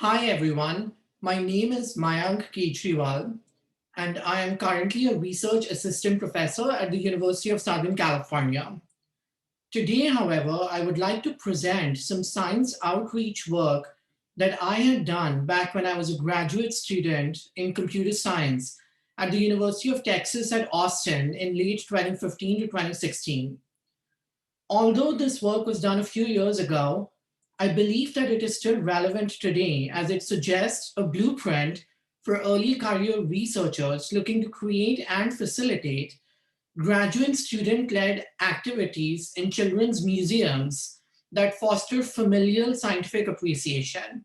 Hi everyone, my name is Mayank Kejriwal and I am currently a research assistant professor at the University of Southern California. Today, however, I would like to present some science outreach work that I had done back when I was a graduate student in computer science at the University of Texas at Austin in late 2015 to 2016. Although this work was done a few years ago, I believe that it is still relevant today as it suggests a blueprint for early career researchers looking to create and facilitate graduate student led activities in children's museums that foster familial scientific appreciation.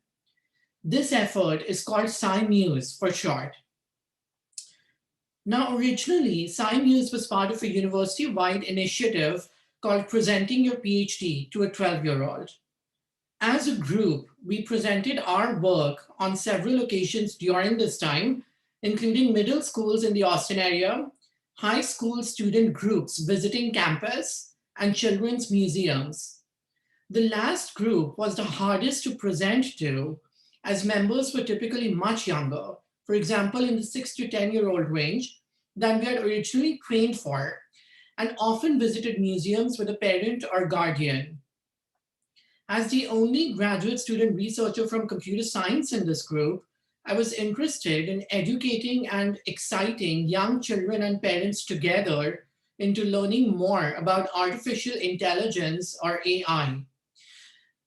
This effort is called SciMuse for short. Now, originally, SciMuse was part of a university wide initiative called Presenting Your PhD to a 12-year-old. As a group, we presented our work on several occasions during this time, including middle schools in the Austin area, high school student groups visiting campus, and children's museums. The last group was the hardest to present to, as members were typically much younger, for example, in the 6 to 10-year-old range, than we had originally trained for, and often visited museums with a parent or guardian. As the only graduate student researcher from computer science in this group, I was interested in educating and exciting young children and parents together into learning more about artificial intelligence or AI.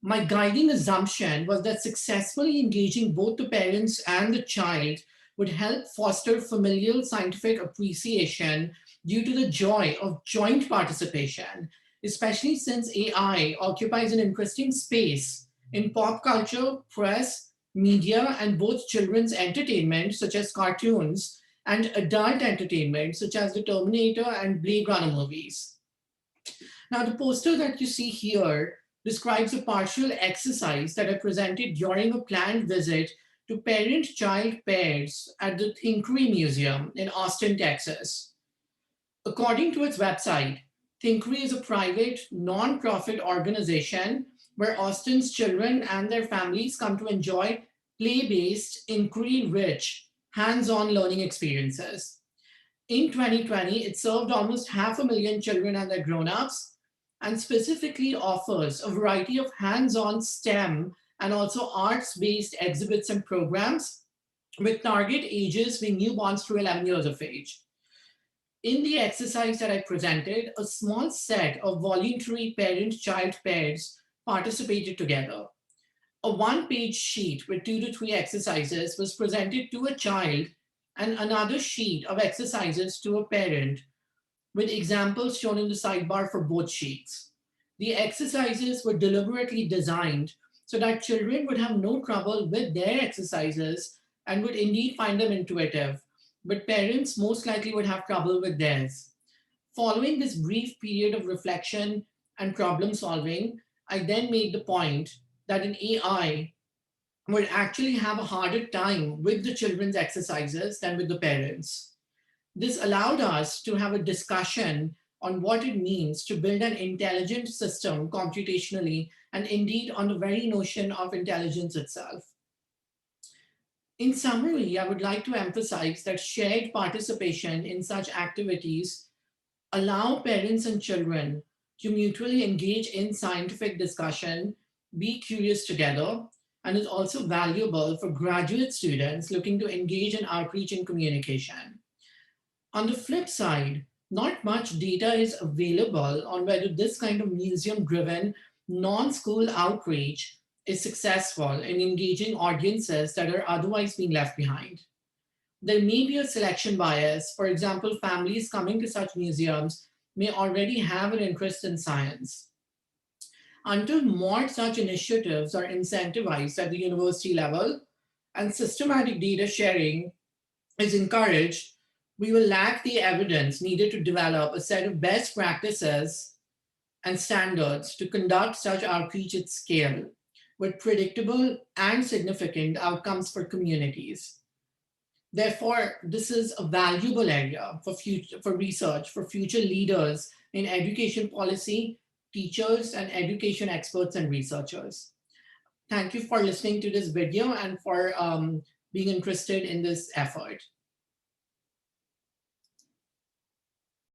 My guiding assumption was that successfully engaging both the parents and the child would help foster familial scientific appreciation due to the joy of joint participation, especially since AI occupies an interesting space in pop culture, press, media, and both children's entertainment, such as cartoons, and adult entertainment, such as the Terminator and Blade Runner movies. Now, the poster that you see here describes a partial exercise that I presented during a planned visit to parent child pairs at the Thinkery Museum in Austin, Texas. According to its website, Thinkery is a private, non-profit organization where Austin's children and their families come to enjoy play-based, inquiry-rich, hands-on learning experiences. In 2020, it served almost 500,000 children and their grown-ups and specifically offers a variety of hands-on STEM and also arts-based exhibits and programs with target ages being newborns through 11 years of age. In the exercise that I presented, a small set of voluntary parent-child pairs participated together. A one-page sheet with 2 to 3 exercises was presented to a child and another sheet of exercises to a parent with examples shown in the sidebar for both sheets. The exercises were deliberately designed so that children would have no trouble with their exercises and would indeed find them intuitive, but parents most likely would have trouble with theirs. Following this brief period of reflection and problem solving, I then made the point that an AI would actually have a harder time with the children's exercises than with the parents. This allowed us to have a discussion on what it means to build an intelligent system computationally and indeed on the very notion of intelligence itself. In summary, I would like to emphasize that shared participation in such activities allow parents and children to mutually engage in scientific discussion, be curious together, and is also valuable for graduate students looking to engage in outreach and communication. On the flip side, not much data is available on whether this kind of museum driven non school outreach is successful in engaging audiences that are otherwise being left behind. There may be a selection bias. For example, families coming to such museums may already have an interest in science. Until more such initiatives are incentivized at the university level and systematic data sharing is encouraged, we will lack the evidence needed to develop a set of best practices and standards to conduct such outreach at scale with predictable and significant outcomes for communities. Therefore, this is a valuable area for research for future leaders in education policy, teachers, and education experts and researchers. Thank you for listening to this video and for being interested in this effort.